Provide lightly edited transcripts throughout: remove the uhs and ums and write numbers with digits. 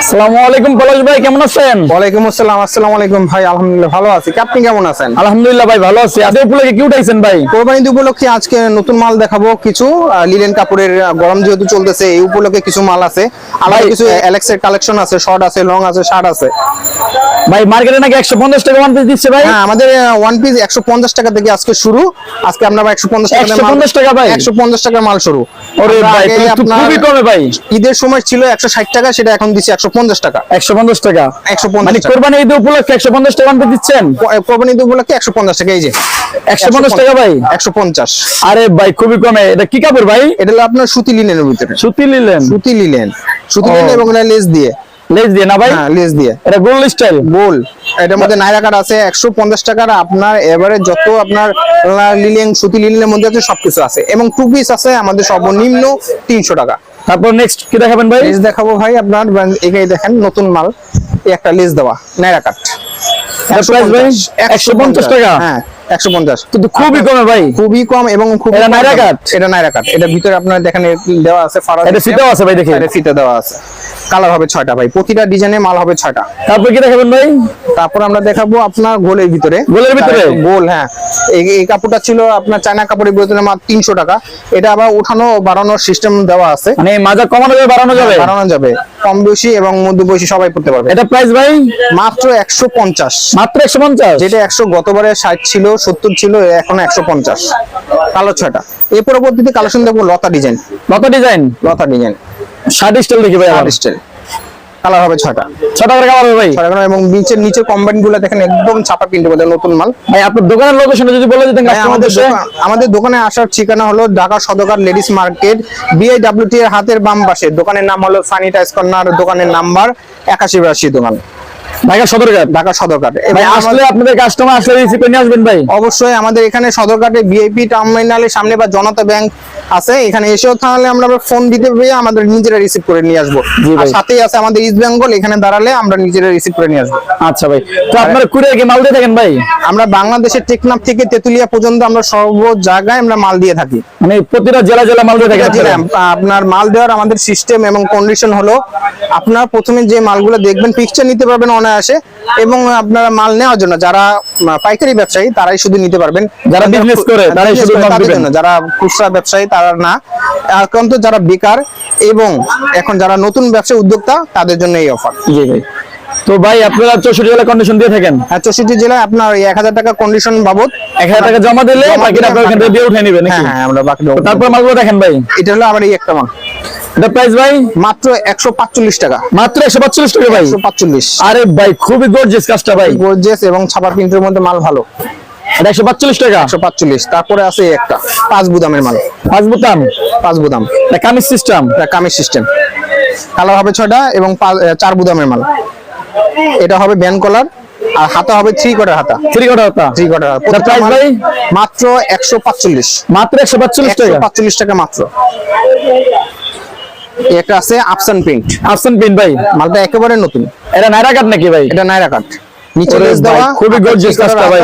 আসসালামু আলাইকুম পলাশ ভাই, কেমন আছেন? ওয়ালাইকুম আসসালাম। আসসালামু আলাইকুম ভাই, আলহামদুলিল্লাহ ভালো আছি। আপনি কেমন আছেন? আলহামদুলিল্লাহ ভাই, ভালো আছি। আজকে উপলক্ষে কি উঠাইছেন ভাই? কোরবানি ঈদ উপলক্ষে আজকে নতুন মাল দেখাবো কিছু। লিলেন কাপড়ের গরম যেহেতু চলতেছে, এই উপলক্ষে কিছু মাল আছে। আলাদা কিছু অ্যালেক্সের কালেকশন আছে, শর্ট আছে, লং আছে, শার্ট আছে। ভাই মার্কেটে নাকি 150 টাকা ওয়ান পিস দিচ্ছে ভাই? হ্যাঁ, আমাদের ওয়ান পিস 150 টাকা থেকে আজকে শুরু। আজকে আমরা 150 টাকা 150 টাকা ভাই? 150 টাকার মাল শুরু। ওরে ভাই, তো খুবই কমে ভাই। ঈদের সময় ছিল 160 টাকা, সেটা এখন দিচ্ছে 150 টাকা। 150 টাকা 150 মানে টাকা। কোরবানি ঈদ উপলক্ষে 150 টাকা ওয়ান পিস দিচ্ছেন? কোরবানি ঈদ উপলক্ষে 150 টাকা। এই যে 150 টাকা ভাই? 150। আরে ভাই খুবই কমে। এটা কি কাপড় ভাই? এটা হলো আপনার সুতি লিনেনের ভিতরে। সুতি লিলেন? সুতি লিনেন এবং এটা লেস দিয়ে। লেস দিয়ে না ভাই? হ্যাঁ, লেস দিয়ে। এটা গোল্ড স্টাইল গোল। এটার মধ্যে নাইরা কাট আছে 150 টাকার। আপনার এবারে যত আপনার লিলেন, সুতি লিলেনের মধ্যে আছে সবকিছু আছে, এবং টু পিস আছে আমাদের সর্বনিম্ন 300 টাকা। তারপর নেক্সট কি দেখাবেন ভাই? লেস দেখাবো ভাই আপনার। এখানে দেখেন নতুন মাল, এই একটা লেস দেওয়া নাইরা কাট। এটা প্রাইস ভাই 150 টাকা? হ্যাঁ 150। কিন্তু খুবই কমে ভাই, খুবই কম এবং খুব এটা নাইরা কাট? এটা নাইরা কাট। এটা ভিতরে আপনার দেখেন দেওয়া আছে ফাড়া। এটা ফিতাও আছে ভাই, দেখেন এটা ফিতা দেওয়া আছে। কালার হবে 6টা ভাই, প্রতিটা ডিজাইনে মাল হবে 6টা। তারপর কি দেখাবেন ভাই? তারপর আমরা দেখাবো আপনার গোলের ভিতরে। গোলের ভিতরে? গোল, হ্যাঁ। এই কাপড়টা ছিল আপনার চায়না কাপড়ের ভিতরে মাত্র 300 টাকা। এটা আবার উঠানো বাড়ানোর সিস্টেম দেওয়া আছে। মানে মাজা কমানো যাবে, বাড়ানো যাবে? বাড়ানো যাবে, কম বেশি এবং মধ্য বয়সী সবাই পড়তে পারবে। এটা প্রাইস ভাই মাত্র 150। মাত্র 150? যেটা 100 গতবারে 60 ছিল, 70 ছিল, এখন 150। কালো 6টা। এই পরবর্তীতে কালেকশন দেখবো লতা ডিজাইন। লতা ডিজাইন? লতা ডিজাইন শার্ট স্টাইল দেখি ভাই। Shirt style. কালার হবে 6টা। 6 টাকার কালার হবে ভাই? 6 টাকা। এবং নিচের কম্বাইন গুলো দেখেন একদম ছাপা প্রিন্টের মধ্যে নতুন মাল। ভাই আপনার দোকানের লোকেশনটা যদি বলে দিতেন। আমাদের দোকানে আসার ঠিকানা হলো Dhaka Sadarghat ladies market, BIWT এর হাতের বাম পাশে। দোকানের নাম হলো সানিটাইজ কর্নার, দোকানের নাম্বার 8182 দোকান, ঢাকা সদরঘাট। ঢাকা সদরঘাট। ভাই আসলে আপনাদের কাস্টমার আসলে রিসিভ নিয়ে আসবেন ভাই? অবশ্যই আমাদের এখানে সদরঘাটে ভিআইপি টার্মিনালের সামনে বা জনতা ব্যাংক আছে, এখানে এসেও তাহলে আমরা ফোন দিতে পেয়ে আমাদের নিজেরা রিসিভ করে নিয়ে আসবো। আর সাথেই আছে আমাদের ইস্ট বেঙ্গল, এখানে দাঁড়ালে আমরা নিজেরা রিসিভ করে নিয়ে আসবো। আচ্ছা ভাই, তো আপনারা কুরিয়ার কি মাল দিয়ে থাকেন ভাই? আমরা বাংলাদেশের টেকনাফ থেকে তেতুলিয়া পর্যন্ত আমরা সর্ব জায়গায় আমরা মাল দিয়ে থাকি। মানে প্রতিটা জেলা জেলা মাল দিয়ে থাকেন? আপনার মাল দেওয়ার আমাদের সিস্টেম এবং কন্ডিশন হলো, আপনার প্রথমে যে মালগুলো দেখবেন পিকচার নিতে পারবেন অনায়াসে, এবং আপনারা মাল নেওয়ার জন্য যারা পাইকারি ব্যবসায়ী তারাই শুধু নিতে পারবেন। যারা বিজনেস করে তারাই শুধু মাল দিবেন, যারা খুচরা ব্যবসায়ী তারা না। এখন তো যারা বেকার এবং এখন যারা নতুন ব্যবসায়ী উদ্যোক্তা তাদের জন্য এই অফার। জি ভাই। তো ভাই আপনারা 64 জেলা কন্ডিশন দিয়ে থাকেন? হ্যাঁ, 64 জেলায় আপনার 1000 টাকা কন্ডিশন বাবদ 1000 টাকা জমা দিলে বাকিটা আপনারা এখান থেকে দিয়ে উঠে নেবেন নাকি? হ্যাঁ, আমরা বাকি। তারপর মালগুলো দেখেন ভাই। এটা হলো আবার এই একটা মাল। এটা প্রাইস ভাই মাত্র 145 টাকা। মাত্র 145 টাকা ভাই? 145। আরে ভাই খুবই গর্জিয়াস কাজটা ভাই, গর্জিয়াস এবং ছাপা প্রিন্টের মধ্যে মাল ভালো। এটা 145 টাকা? 145। তারপরে আছে একটা 5 বুদামের মাল। 5 বোতাম? 5 বুদাম। এটা কামিজ সিস্টেম? এটা কামিজ সিস্টেম। কালার হবে 6টা এবং 4 বুদামের মাল। এটা হবে ব্যান কলার, আর হাতা হবে 3 কোয়ার্টার হাতা। 3 কোয়ার্টার হাতা? 3 কোয়ার্টার হাতা। এটা প্রাইস ভাই মাত্র 145। মাত্র 145 টাকা? 145 টাকা মাত্র। একটা আছে আফসান প্রিন্ট। আফসান প্রিন্ট ভাই? মালটা একেবারে নতুন। এটা নাইরা কাট নাকি ভাই? এটা নাইরা কাট, নিচে লেস দেওয়া, খুবই গর্জিয়াস কাজটা ভাই।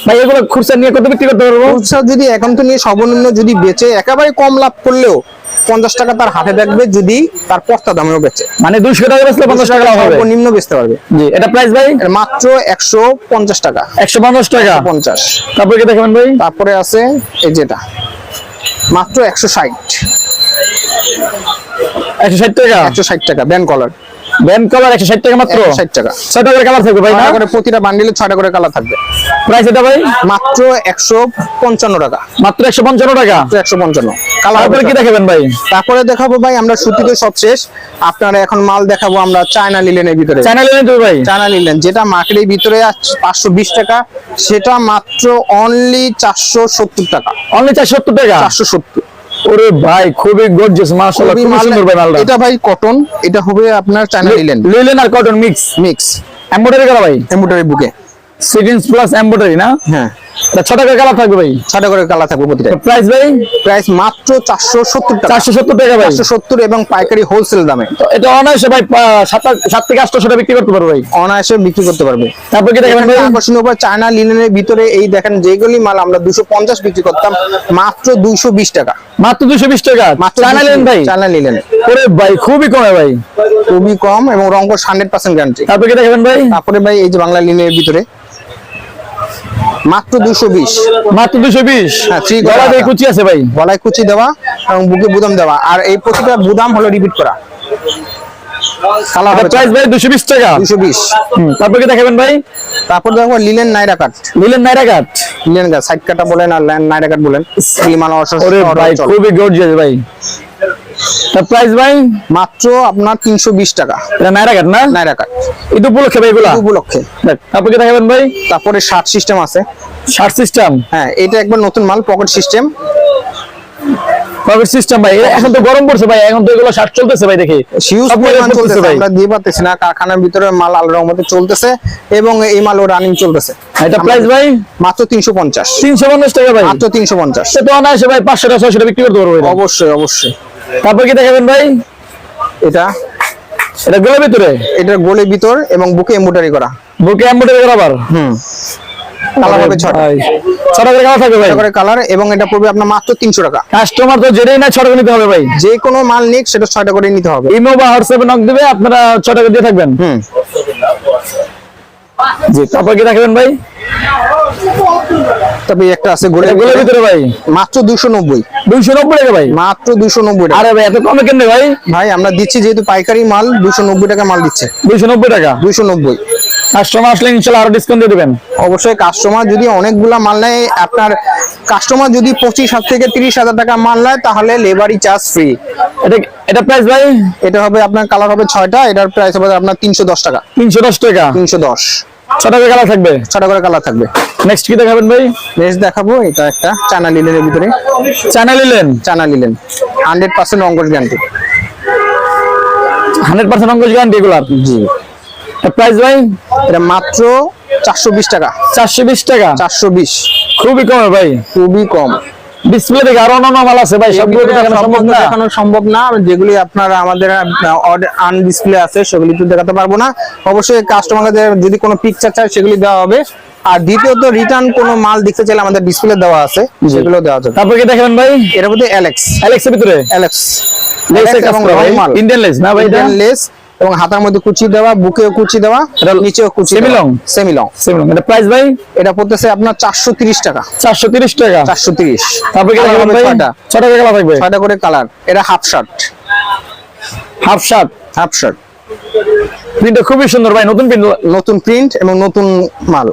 ভাই এগুলো খুচরা নিয়ে কত বিক্রি করতে পারবো? খুচরা যদি এখন তো নিয়ে সর্বনিম্ন যদি বেচে একেবারে কম লাভ করলেও 50 টাকা তার হাতে থাকবে, যদি তার পস্তা দামেও বেচে। মানে 200 টাকা বেচলে 50 টাকা লাভ হবে? সর্বনিম্ন বেচতে পারবে। জি। এটা প্রাইস ভাই? মাত্র 150 টাকা। 150 টাকা? 50। তারপরে কি দেখাবেন ভাই? তারপরে আছে এই যেটা মাত্র 160। 160 টাকা? 160 টাকা ব্যান্ড কলার। ব্যান্ড কলার 160 টাকা মাত্র? 160 টাকা। 6 টাকার কালার থাকবে ভাই না? প্রতিটা বান্ডিলে 6টা করে কালার থাকবে। প্রাইস এটা ভাই? মাত্র 155 টাকা। মাত্র 155 টাকা? 155 কালার। তারপরে কি দেখাবেন ভাই? তারপরে দেখাবো ভাই আমরা সুতিতে সব শেষ। আপনারা এখন মাল দেখাবো আমরা চায়না লিলেনের ভিতরে। চায়না লিলেন তো ভাই? চায়না লিলেন যেটা মার্কেটের ভিতরে 520 টাকা, সেটা মাত্র অনলি 470 টাকা। অনলি 470 টাকা? 470। ওরে ভাই খুবই গর্জিয়াস, মাশাআল্লাহ, খুব সুন্দর ভাই মালটা। এটা ভাই কটন, এটা হবে আপনার চায়না লিলেন। লিলেন আর কটন মিক্স এমব্রয়ডারি করা ভাই? এমব্রয়ডারি বুকে সিকোয়েন্স প্লাস এমব্রয়ডারি না? হ্যাঁ। এটা 6 টাকার কালার থাকবে ভাই? 6টা করে কালার থাকবে প্রতিটা। প্রাইস ভাই? প্রাইস মাত্র 470 টাকা। 470 টাকা ভাই? 470 এবং পাইকারি হোলসেল দামে। তো এটা অনায়াসে ভাই 7 থেকে 800 টাকা বিক্রি করতে পারবে ভাই? অনায়াসে বিক্রি করতে পারবে। তারপর কি দেখেন ভাই? আকর্ষণীয় উপর চায়না লিনেনের ভিতরে এই দেখেন যেগুলি মাল আমরা 250 বিক্রি করতাম মাত্র 220 টাকা। মাত্র 220 টাকা চায়না লিনেন ভাই? China linen. ওরে ভাই খুবই কমে ভাই। খুবই কম এবং রং কোর্স 100% গ্যারান্টি। তারপর কি দেখাবেন ভাই? তারপরে ভাই এই যে বাংলা লিনের ভিতরে মাত্র 220, মাত্র 220। হ্যাঁ, থ্রি গলা দিয়ে কুচি আছে ভাই, গলায় কুচি দেওয়া এবং বুকে বুদাম দেওয়া, আর এই প্রতিটা বুদাম হলো রিপিট করা। কালার প্রাইস ভাই 220 টাকা। 220। তারপর কি দেখাবেন ভাই? তারপর দেখো লিলেন নাইরা কাট, লিলেন নাইরা কাট, লিলেন কাট সাইড কাটা বলেন আর নাইরা কাট বলেন, এগুলি মাল ওরে ভাই খুবই গর্জিয়াস ভাই। তার প্রাইস ভাই মাত্র আপনার 320 টাকা। এটা নাইরা কাট না? নাইরা কাট ঈদ উপলক্ষে ভাই এগুলা? উপলক্ষে। তারপর কি দেখাবেন ভাই? তারপরে শার্ট সিস্টেম আছে, শার্ট সিস্টেম, হ্যাঁ এটা একবার নতুন মাল, পকেট সিস্টেম। পকেট সিস্টেম ভাই, এখন তো গরম পড়ছে ভাই, এখন তো এগুলো শার্ট চলতেছে ভাই, দেখি হিউজ সব পরিমাণ চলতেছে চলতেছে, ভাই। আমরা দিয়ে পাচ্ছি না, কারখানার ভিতরে মাল আলাদা মতো চলতেছে এবং এই মালও রানিং চলতেছে। এটা প্রাইস ভাই মাত্র 350, 350 টাকা ভাই। মাত্র 350। সে তো অনায়াসে ভাই 500 টাকা 600 টাকা বিক্রি করতে পারবো এটা। অবশ্যই অবশ্যই। তারপর কি দেখাবেন ভাই? এটা এটা গোলের ভিতরে, এটার গোলের ভিতর এবং বুকে এমব্রয়ডারি করা, বুকে এমব্রয়ডারি করা আবার। কালার হবে 6টা, ভাই 6 টাকা কালার থাকবে ভাই, 6টা করে কালার, এবং এটা পড়বে আপনার মাত্র 300 টাকা। কাস্টমার তো যেটাই না 6 টাকা নিতে হবে ভাই, যে কোনো মাল নিক সেটা 6টা করে নিতে হবে। ইমো বা হোয়াটসঅ্যাপে নক দিবে, আপনারা 6 টাকা দিয়ে থাকবেন। জি, তারপর কি দেখাবেন ভাই? তবে একটা আছে গোলের ভিতরে ভাই, মাত্র 290, 290 টাকা ভাই। মাত্র 290 টাকা। আরে ভাই এত কমে কেন ভাই? ভাই আমরা দিচ্ছি যেহেতু পাইকারি মাল, 290 টাকা মাল দিচ্ছে। 290 টাকা। 290। কাস্টমার আসলে ইনশাআল্লাহ আরো ডিসকাউন্ট দিয়ে দিবেন। অবশ্যই কাস্টমার যদি অনেকগুলা মাল নেয়, আপনার কাস্টমার যদি 25,000 থেকে 30,000 টাকা মাল নেয় তাহলে লেবারি চার্জ ফ্রি। এটা এটা প্রাইস ভাই? এটা হবে আপনার কালার হবে 6টা, এটার প্রাইস হবে আপনার 310 টাকা। 310 টাকা। 310। 6 টাকা কালার থাকবে, 6টা করে কালার থাকবে। নেক্সট কি দেখাবেন ভাই? নেক্সট দেখাবো এটা একটা চায়না লিলেনের ভিতরে, চ্যানেল নিলেন, চায়না লিলেন 100% অঙ্কশ গ্যারান্টি। 100% অঙ্কুশ গ্যারান্টি এগুলার। জি। প্রাইস ভাই? এটা মাত্র 420 টাকা। 420 টাকা। 420। খুবই কম ভাই, খুবই কম। ডিসপ্লে দেখে আরো অন্যান্য মাল আছে ভাই, সবগুলো তো দেখানো সম্ভব না। দেখানো সম্ভব না, যেগুলি আপনারা আমাদের আন ডিসপ্লে আছে সেগুলি তো দেখাতে পারবো না। অবশ্যই কাস্টমারদের যদি কোনো পিকচার চায় সেগুলি দেওয়া হবে। আর দ্বিতীয়ত রিটার্ন কোনো মাল দেখতে চাইলে আমাদের ডিসপ্লে দেওয়া আছে, সেগুলো দেওয়া যাবে। তারপর কি দেখাবেন ভাই? এর মধ্যে অ্যালেক্স, অ্যালেক্সের ভিতরে অ্যালেক্স লেসের কাজ করা ভাই, ইন্ডিয়ান লেস না ভাই? এটা লেস এবং হাতার মধ্যে কুচি দেওয়া, বুকেও কুচি দেওয়া, নিচেও কুচি সেমি লং, সেমি লং। এটা প্রাইস ভাই? এটা পড়তেছে আপনার 430 টাকা। 430 টাকা। 430। তারপর কি দেখাবেন ভাই? 6 টাকা কালার থাকবে, 6টা করে কালার। এটা half shirt, half shirt, half shirt. প্রিন্টটা খুবই সুন্দর ভাই, নতুন প্রিন্ট, নতুন প্রিন্ট এবং নতুন মাল।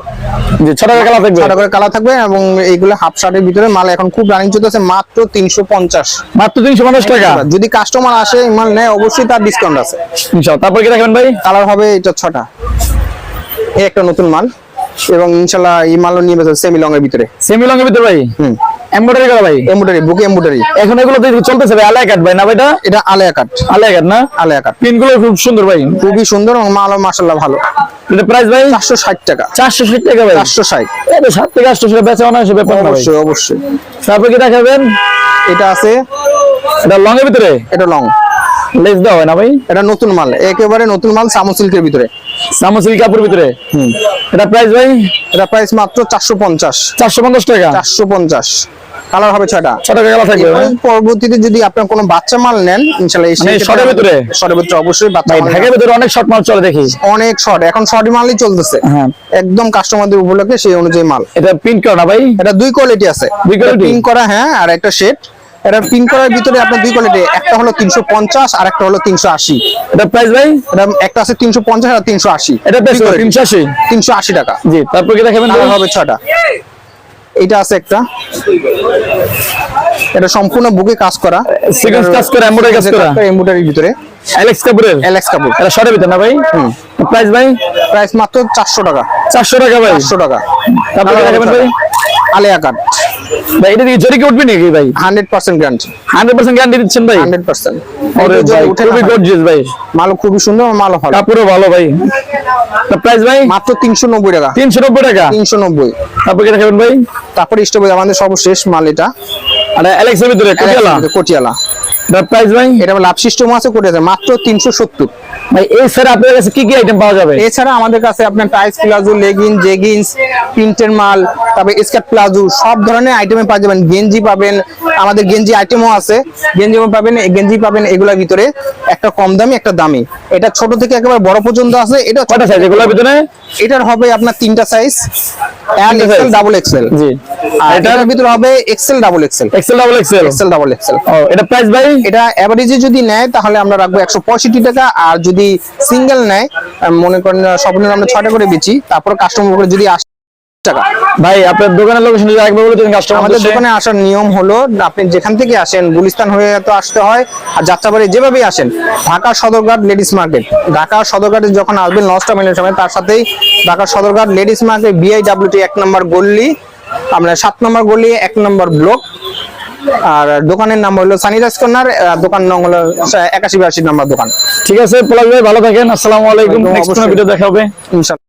জি, 6 টাকা কালার থাকবে, 6টা করে কালার থাকবে এবং এইগুলো হাফ শার্টের ভিতরে মাল এখন খুব রানিং চলতেছে, মাত্র 350। মাত্র 350 টাকা। যদি কাস্টমার আসে এই মাল নেয় অবশ্যই তার ডিসকাউন্ট আছে ইনশাআল্লাহ। তারপর কি দেখাবেন ভাই? কালার হবে এটা 6টা। এই একটা নতুন মাল এবং ইনশাআল্লাহ এই মালও নিয়ে বেরোবে সেমি লং এর ভিতরে। সেমি লং এর ভিতরে ভাই, এমব্রয়ডারি করা ভাই, এমব্রয়ডারি, বুকে এমব্রয়ডারি। এখন এগুলো তো চলতেছে ভাই, আলায়া কাট ভাই না ভাই? এটা আলেয়া কাট, আলায়া কাট না? আলেয়া কাট। প্রিন্ট গুলো খুব সুন্দর ভাই, খুবই সুন্দর এবং মালও মাশাআল্লাহ ভালো। এটা প্রাইস ভাই? 460 টাকা। 460 টাকা ভাই। 460। এটা 7 থেকে 800 টাকা বেচা অনায়াসে ব্যাপার না ভাই। অবশ্যই অবশ্যই। তারপর কি দেখাবেন? এটা আছে, এটা লং এর ভিতরে, এটা লং, লেস দেওয়া হয় না ভাই? এটা নতুন মাল, একেবারে নতুন মাল, সামো সিল্কের ভিতরে, সামসিল কাপড়ের ভিতরে। এটা প্রাইস ভাই? এটা প্রাইস মাত্র 450। 450 টাকা। 450। কালার হবে 6টা। 6 টাকা কালার থাকবে ভাই। পরবর্তীতে যদি আপনার কোনো বাচ্চা মাল নেন ইনশাআল্লাহ এই মানে শর্টের ভিতরে, শর্টের ভিতরে অবশ্যই বাচ্চা ভাই মাল ঢাকার ভিতরে অনেক শর্ট মাল চলে দেখি, অনেক শর্ট, এখন শর্ট মালই চলতেছে। হ্যাঁ, একদম কাস্টমারদের উপলক্ষে সেই অনুযায়ী মাল। এটা প্রিন্ট করা না ভাই? এটা দুই কোয়ালিটি আছে, দুই কোয়ালিটি পিন করা, হ্যাঁ, আর একটা শেড। এটা পিন করার ভিতরে আপনার দুই কোয়ালিটি, একটা হলো 350 আর একটা হলো 380। এটা প্রাইস ভাই? এটা একটা আছে 350 আর 380। এটা বেশ 380। 380 টাকা। জি, তারপর কি দেখাবেন? কালার হবে 6টা। এটা আছে একটা, এটা সম্পূর্ণ বুকে কাজ করা, সিকোয়েন্স কাজ করা, এমব্রয়ডারি কাজ করা, এমব্রয়ডারির ভিতরে, অ্যালেক্স কাপড়ের, অ্যালেক্স কাপড়। এটা শর্টের ভিতরে না ভাই? প্রাইস ভাই? প্রাইস মাত্র 400 টাকা। 400 টাকা ভাই। 400 টাকা। তারপর কি দেখাবেন ভাই? আলেয়া কাট ভাই, এটা দিয়ে জরি কি উঠবে নাকি ভাই? 100% গ্যারান্টি। 100% গ্যারান্টি দিচ্ছেন ভাই? 100%। আরে ভাই খুবই গর্জিয়াস ভাই, মাল খুবই সুন্দর, মাল ভালো, কাপড়ও ভালো ভাই। প্রাইস ভাই? মাত্র 390 টাকা। 390 টাকা। 390। তারপর কি দেখাবেন ভাই? তারপরে স্টপ আমাদের সর্বশেষ মাল এটা, আর অ্যালেক্সের ভিতরে কোটিয়ালা, কোটিয়ালা প্রাইস ভাই? এটা লাভ সিস্টেম আছে, করে আছে মাত্র 370। ভাই এই স্যার আপনার কাছে কি কি আইটেম পাওয়া যাবে? এছাড়া আমাদের কাছে আপনার টাইস প্লাজো, লেগিংস, জেগিংস, প্রিন্টের মাল, তারপরে স্কার্ট প্লাজো সব ধরনের আইটেমে পাওয়া যাবেন। গেঞ্জি পাবেন, আমাদের গেঞ্জি আইটেমও আছে, গেঞ্জিও পাবেন, গেঞ্জি পাবেন এগুলোর ভিতরে একটা কম দামি একটা দামি, এটা ছোট থেকে একেবারে বড় পর্যন্ত আছে। এটা কয়টা সাইজ এগুলোর ভিতরে? এটার হবে আপনার 3টা size, L, XL, double XL. জি। আর এটার ভিতরে হবে XL, double XL, XL double XL, XL double XL. ও এটা প্রাইস ভাই? এটা এভারেজে যদি নেয় তাহলে আমরা রাখবো 165 টাকা, আর যদি সিঙ্গেল নেয় মনে করেন সর্বনিম্ন আমরা 6টা করে বেচি, তারপর কাস্টমার করে যদি 80 টাকা। ভাই আপনার দোকানের লোকেশন যদি একবার বলে দেন কাস্টমার। আমাদের দোকানে আসার নিয়ম হলো আপনি যেখান থেকে আসেন, গুলিস্তান হয়ে তো আসতে হয়, আর যাত্রাবাড়ি যেভাবেই আসেন, ঢাকা সদরঘাট লেডিস মার্কেট, ঢাকা সদরঘাটে যখন আসবেন নস্টা মিলের সময়, তার সাথেই Dhaka Sadarghat ladies market BIWT 1 নম্বর গল্লি, আপনার 7 নম্বর গলি 1 নম্বর ব্লক। আর দোকানের নাম হলো সানিরাজ কর্নার, দোকান নং হলো 81-82 নম্বর দোকান। ঠিক আছে পলাশ ভাই, ভালো থাকেন, আসসালামু আলাইকুম। নেক্সট কোনো ভিডিও দেখা হবে ইনশাআল্লাহ।